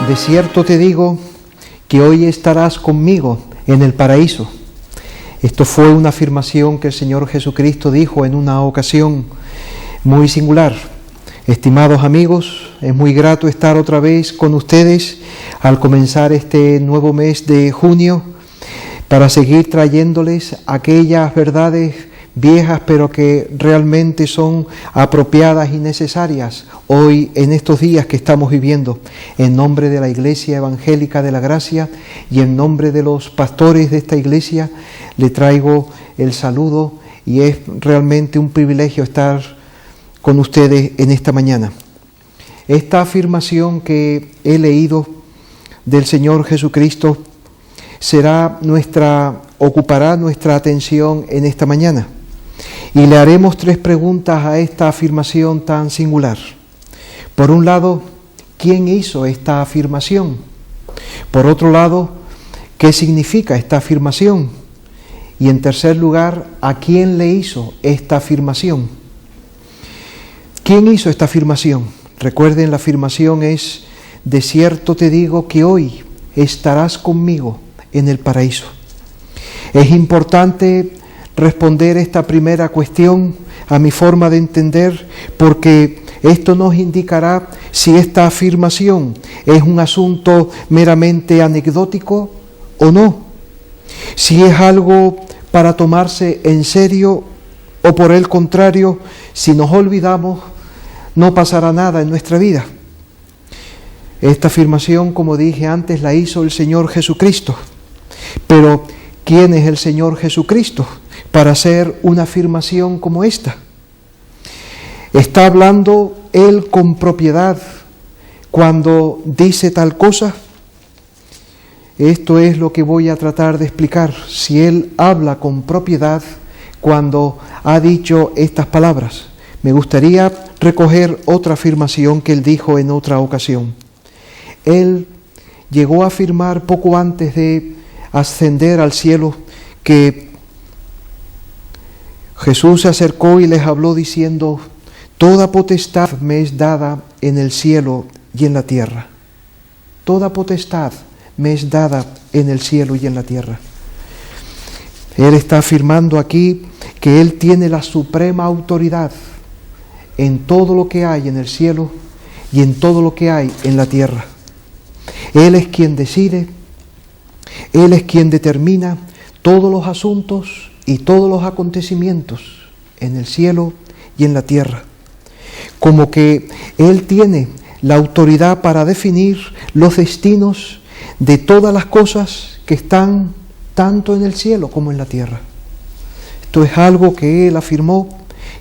De cierto te digo que hoy estarás conmigo en el paraíso. Esto fue una afirmación que el Señor Jesucristo dijo en una ocasión muy singular. Estimados amigos, es muy grato estar otra vez con ustedes al comenzar este nuevo mes de junio para seguir trayéndoles aquellas verdades viejas pero que realmente son apropiadas y necesarias hoy en estos días que estamos viviendo. En nombre de la Iglesia Evangélica de la Gracia y en nombre de los pastores de esta iglesia le traigo el saludo y es realmente un privilegio estar con ustedes en esta mañana. Esta afirmación que he leído del Señor Jesucristo ocupará nuestra atención en esta mañana. Y le haremos 3 preguntas a esta afirmación tan singular. Por un lado, ¿quién hizo esta afirmación? Por otro lado, ¿qué significa esta afirmación? Y en tercer lugar, ¿a quién le hizo esta afirmación? ¿Quién hizo esta afirmación? Recuerden, la afirmación es: de cierto te digo que hoy estarás conmigo en el paraíso. Es importante responder esta primera cuestión a mi forma de entender, porque esto nos indicará si esta afirmación es un asunto meramente anecdótico o no, si es algo para tomarse en serio o por el contrario, si nos olvidamos, no pasará nada en nuestra vida. Esta afirmación, como dije antes, la hizo el Señor Jesucristo. Pero, ¿quién es el Señor Jesucristo para hacer una afirmación como esta? ¿Está hablando Él con propiedad cuando dice tal cosa? Esto es lo que voy a tratar de explicar. Si Él habla con propiedad cuando ha dicho estas palabras. Me gustaría recoger otra afirmación que Él dijo en otra ocasión. Él llegó a afirmar poco antes de ascender al cielo que Jesús se acercó y les habló diciendo: toda potestad me es dada en el cielo y en la tierra. Toda potestad me es dada en el cielo y en la tierra. Él está afirmando aquí que Él tiene la suprema autoridad en todo lo que hay en el cielo y en todo lo que hay en la tierra. Él es quien decide, Él es quien determina todos los asuntos y todos los acontecimientos en el cielo y en la tierra. Como que Él tiene la autoridad para definir los destinos de todas las cosas que están tanto en el cielo como en la tierra. Esto es algo que Él afirmó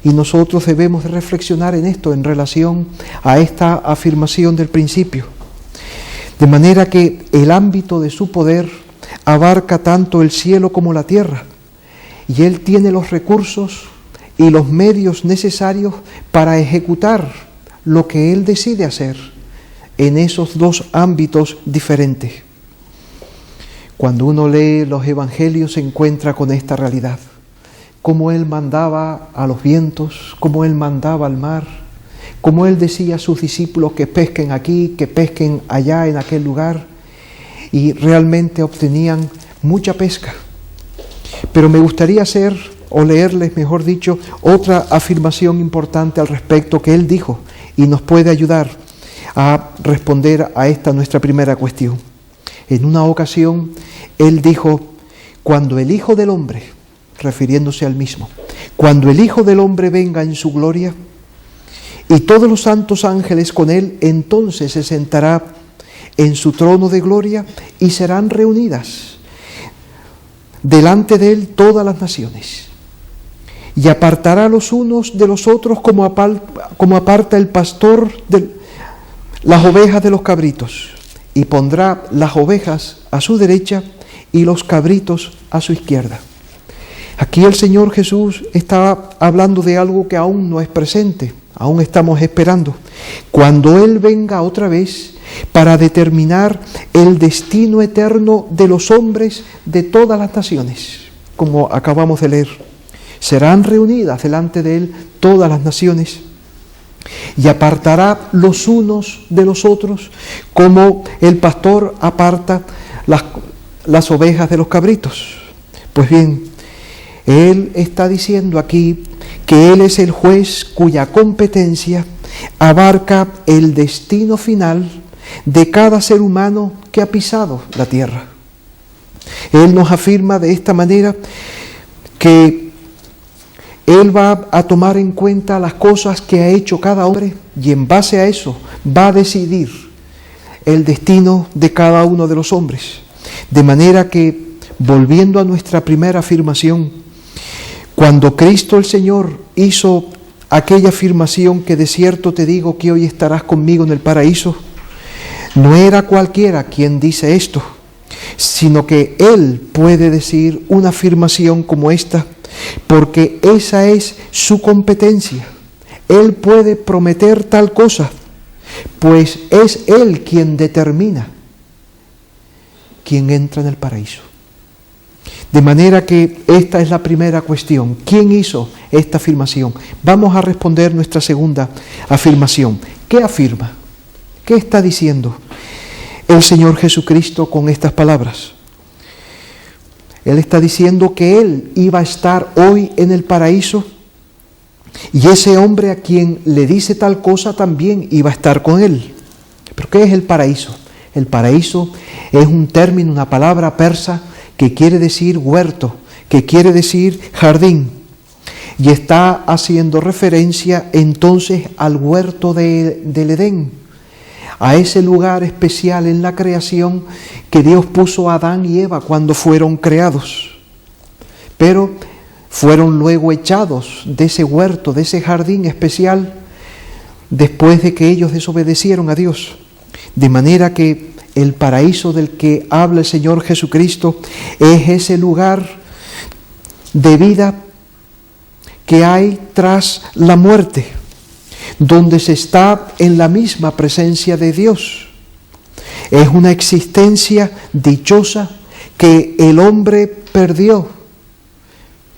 y nosotros debemos de reflexionar en esto en relación a esta afirmación del principio. De manera que el ámbito de su poder abarca tanto el cielo como la tierra, y Él tiene los recursos y los medios necesarios para ejecutar lo que Él decide hacer en esos 2 ámbitos diferentes. Cuando uno lee los evangelios se encuentra con esta realidad, cómo Él mandaba a los vientos, cómo Él mandaba al mar, cómo Él decía a sus discípulos que pesquen aquí, que pesquen allá en aquel lugar, y realmente obtenían mucha pesca. Pero me gustaría leerles, mejor dicho, otra afirmación importante al respecto que Él dijo y nos puede ayudar a responder a esta nuestra primera cuestión. En una ocasión, Él dijo: cuando el Hijo del Hombre, refiriéndose al mismo, cuando el Hijo del Hombre venga en su gloria y todos los santos ángeles con Él, entonces se sentará en su trono de gloria y serán reunidas delante de Él todas las naciones. Y apartará los unos de los otros como aparta el pastor las ovejas de los cabritos, y pondrá las ovejas a su derecha y los cabritos a su izquierda. Aquí el Señor Jesús está hablando de algo que aún no es presente, aún estamos esperando. Cuando Él venga otra vez para determinar el destino eterno de los hombres de todas las naciones, como acabamos de leer, serán reunidas delante de Él todas las naciones y apartará los unos de los otros, como el pastor aparta las ovejas de los cabritos. Pues bien, Él está diciendo aquí que Él es el juez cuya competencia abarca el destino final de cada ser humano que ha pisado la tierra. Él nos afirma de esta manera que Él va a tomar en cuenta las cosas que ha hecho cada hombre y en base a eso va a decidir el destino de cada uno de los hombres. De manera que, volviendo a nuestra primera afirmación, cuando Cristo el Señor hizo aquella afirmación que de cierto te digo que hoy estarás conmigo en el paraíso, no era cualquiera quien dice esto, sino que Él puede decir una afirmación como esta, porque esa es su competencia. Él puede prometer tal cosa, pues es Él quien determina quién entra en el paraíso. De manera que esta es la primera cuestión. ¿Quién hizo esta afirmación? Vamos a responder nuestra segunda afirmación. ¿Qué afirma? ¿Qué está diciendo el Señor Jesucristo con estas palabras? Él está diciendo que Él iba a estar hoy en el paraíso y ese hombre a quien le dice tal cosa también iba a estar con Él. ¿Pero qué es el paraíso? El paraíso es un término, una palabra persa que quiere decir huerto, que quiere decir jardín. Y está haciendo referencia entonces al huerto del Edén, a ese lugar especial en la creación que Dios puso a Adán y Eva cuando fueron creados. Pero fueron luego echados de ese huerto, de ese jardín especial, después de que ellos desobedecieron a Dios. De manera que el paraíso del que habla el Señor Jesucristo es ese lugar de vida que hay tras la muerte, donde se está en la misma presencia de Dios. Es una existencia dichosa que el hombre perdió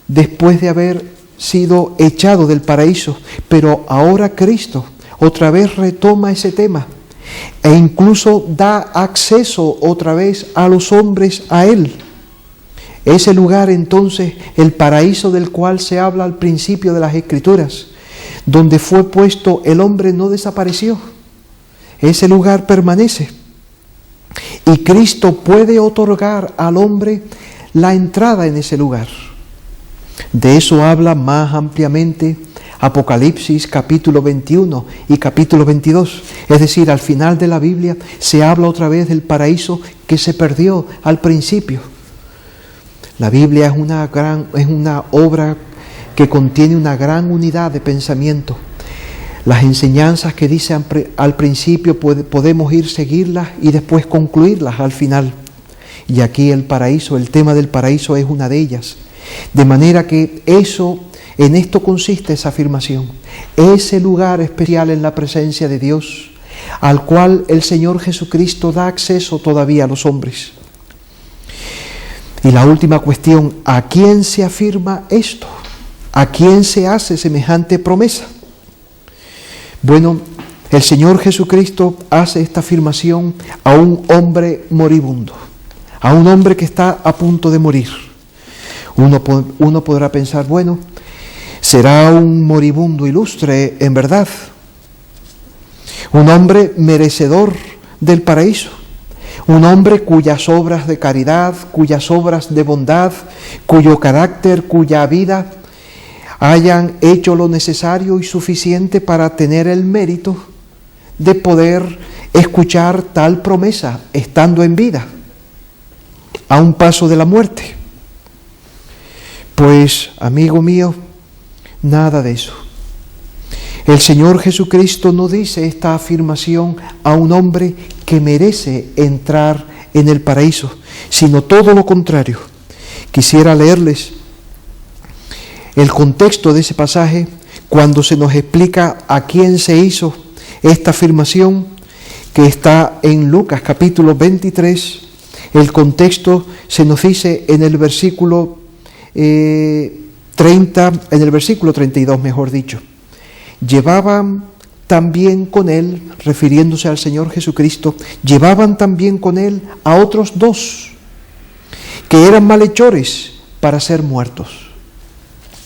después de haber sido echado del paraíso, pero ahora Cristo otra vez retoma ese tema e incluso da acceso otra vez a los hombres a Él. Ese lugar entonces, el paraíso del cual se habla al principio de las Escrituras, donde fue puesto el hombre, no desapareció. Ese lugar permanece. Y Cristo puede otorgar al hombre la entrada en ese lugar. De eso habla más ampliamente Apocalipsis capítulo 21 y capítulo 22. Es decir, al final de la Biblia se habla otra vez del paraíso que se perdió al principio. La Biblia es una obra que contiene una gran unidad de pensamiento. Las enseñanzas que dice al principio podemos seguirlas y después concluirlas al final. Y aquí el paraíso, el tema del paraíso es una de ellas. De manera que en esto consiste esa afirmación. Ese lugar especial en la presencia de Dios, al cual el Señor Jesucristo da acceso todavía a los hombres. Y la última cuestión, ¿a quién se afirma esto? ¿A quién se hace semejante promesa? Bueno, el Señor Jesucristo hace esta afirmación a un hombre moribundo, a un hombre que está a punto de morir. Uno podrá pensar, bueno, será un moribundo ilustre en verdad, un hombre merecedor del paraíso, un hombre cuyas obras de caridad, cuyas obras de bondad, cuyo carácter, cuya vida hayan hecho lo necesario y suficiente para tener el mérito de poder escuchar tal promesa estando en vida, a un paso de la muerte. Pues, amigo mío, nada de eso. El Señor Jesucristo no dice esta afirmación a un hombre que merece entrar en el paraíso, sino todo lo contrario. Quisiera leerles el contexto de ese pasaje cuando se nos explica a quién se hizo esta afirmación, que está en Lucas capítulo 23. El contexto se nos dice en el versículo 30, en el versículo 32, mejor dicho. Llevaban también con él, refiriéndose al Señor Jesucristo, llevaban también con él a otros 2, que eran malhechores para ser muertos.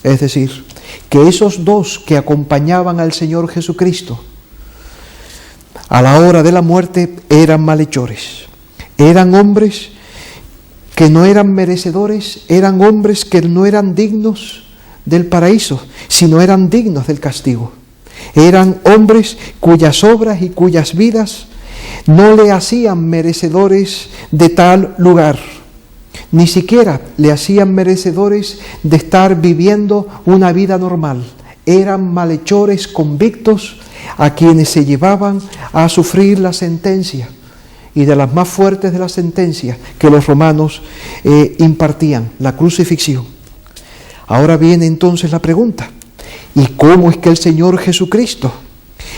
Es decir, que esos 2 que acompañaban al Señor Jesucristo a la hora de la muerte eran malhechores. Eran hombres que no eran merecedores, eran hombres que no eran dignos del paraíso, sino eran dignos del castigo. Eran hombres cuyas obras y cuyas vidas no le hacían merecedores de tal lugar, ni siquiera le hacían merecedores de estar viviendo una vida normal. Eran malhechores convictos a quienes se llevaban a sufrir la sentencia, y de las más fuertes de las sentencias que los romanos impartían, la crucifixión. Ahora viene entonces la pregunta: ¿y cómo es que el Señor Jesucristo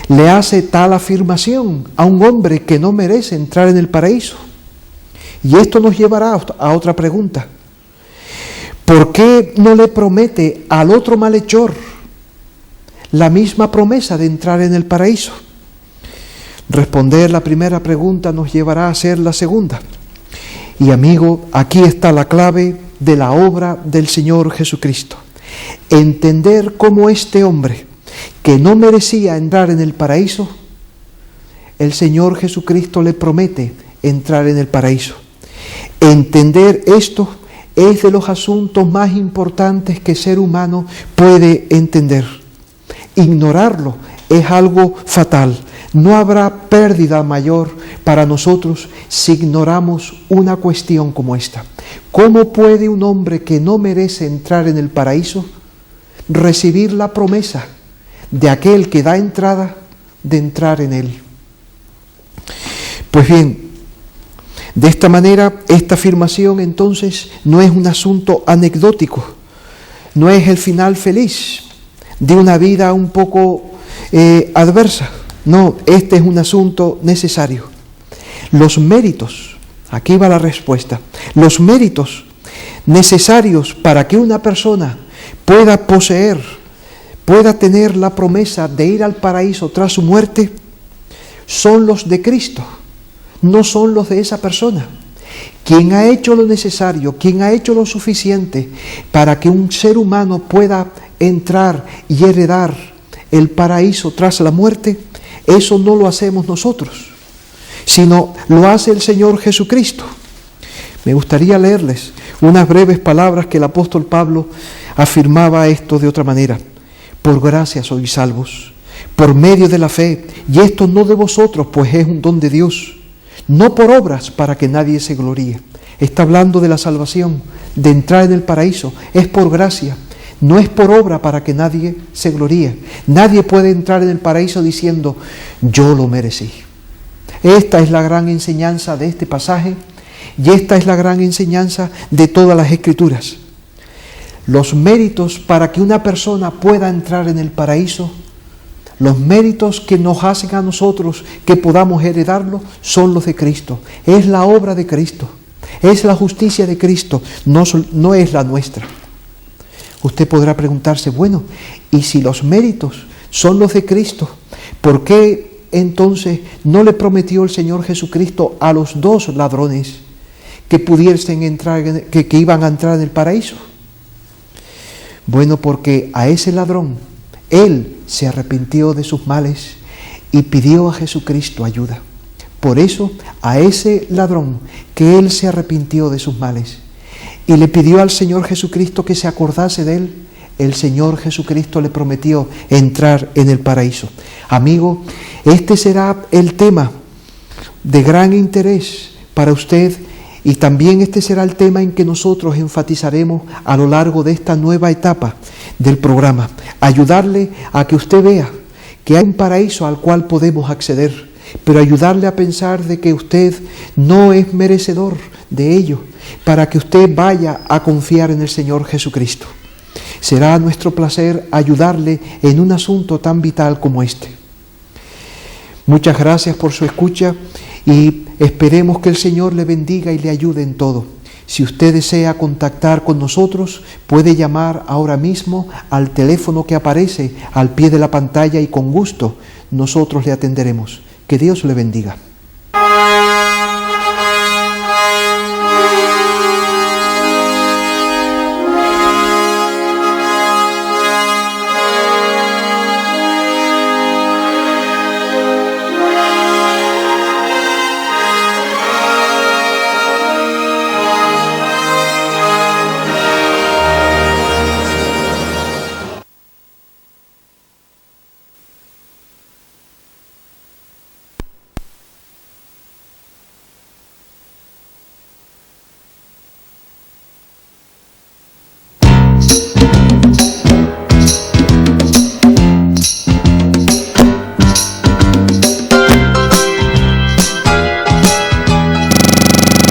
le hace tal afirmación a un hombre que no merece entrar en el paraíso? Y esto nos llevará a otra pregunta: ¿por qué no le promete al otro malhechor la misma promesa de entrar en el paraíso? Responder la primera pregunta nos llevará a hacer la segunda. Y amigo, aquí está la clave de la obra del Señor Jesucristo. Entender cómo este hombre, que no merecía entrar en el paraíso, el Señor Jesucristo le promete entrar en el paraíso. Entender esto es de los asuntos más importantes que el ser humano puede entender. Ignorarlo es algo fatal. No habrá pérdida mayor para nosotros si ignoramos una cuestión como esta. ¿Cómo puede un hombre que no merece entrar en el paraíso recibir la promesa de aquel que da entrada de entrar en él? Pues bien, de esta manera, esta afirmación entonces no es un asunto anecdótico, no es el final feliz de una vida un poco adversa. No, este es un asunto necesario. Los méritos, aquí va la respuesta, los méritos necesarios para que una persona pueda poseer, pueda tener la promesa de ir al paraíso tras su muerte, son los de Cristo, no son los de esa persona. Quien ha hecho lo necesario, quien ha hecho lo suficiente para que un ser humano pueda entrar y heredar el paraíso tras la muerte, eso no lo hacemos nosotros, sino lo hace el Señor Jesucristo. Me gustaría leerles unas breves palabras que el apóstol Pablo afirmaba esto de otra manera. Por gracia sois salvos, por medio de la fe, y esto no de vosotros, pues es un don de Dios, no por obras para que nadie se gloríe. Está hablando de la salvación, de entrar en el paraíso, es por gracia. No es por obra para que nadie se gloríe. Nadie puede entrar en el paraíso diciendo, yo lo merecí. Esta es la gran enseñanza de este pasaje y esta es la gran enseñanza de todas las Escrituras. Los méritos para que una persona pueda entrar en el paraíso, los méritos que nos hacen a nosotros que podamos heredarlo, son los de Cristo. Es la obra de Cristo, es la justicia de Cristo, no es la nuestra. Usted podrá preguntarse, bueno, ¿y si los méritos son los de Cristo? ¿Por qué entonces no le prometió el Señor Jesucristo a los 2 ladrones que pudiesen entrar, que iban a entrar en el paraíso? Bueno, porque a ese ladrón, él se arrepintió de sus males y pidió a Jesucristo ayuda. Por eso, a ese ladrón que él se arrepintió de sus males y le pidió al Señor Jesucristo que se acordase de él, el Señor Jesucristo le prometió entrar en el paraíso. Amigo, este será el tema de gran interés para usted y también este será el tema en que nosotros enfatizaremos a lo largo de esta nueva etapa del programa. Ayudarle a que usted vea que hay un paraíso al cual podemos acceder, pero ayudarle a pensar de que usted no es merecedor de ello, para que usted vaya a confiar en el Señor Jesucristo. Será nuestro placer ayudarle en un asunto tan vital como este. Muchas gracias por su escucha y esperemos que el Señor le bendiga y le ayude en todo. Si usted desea contactar con nosotros, puede llamar ahora mismo al teléfono que aparece al pie de la pantalla y con gusto nosotros le atenderemos. Que Dios le bendiga.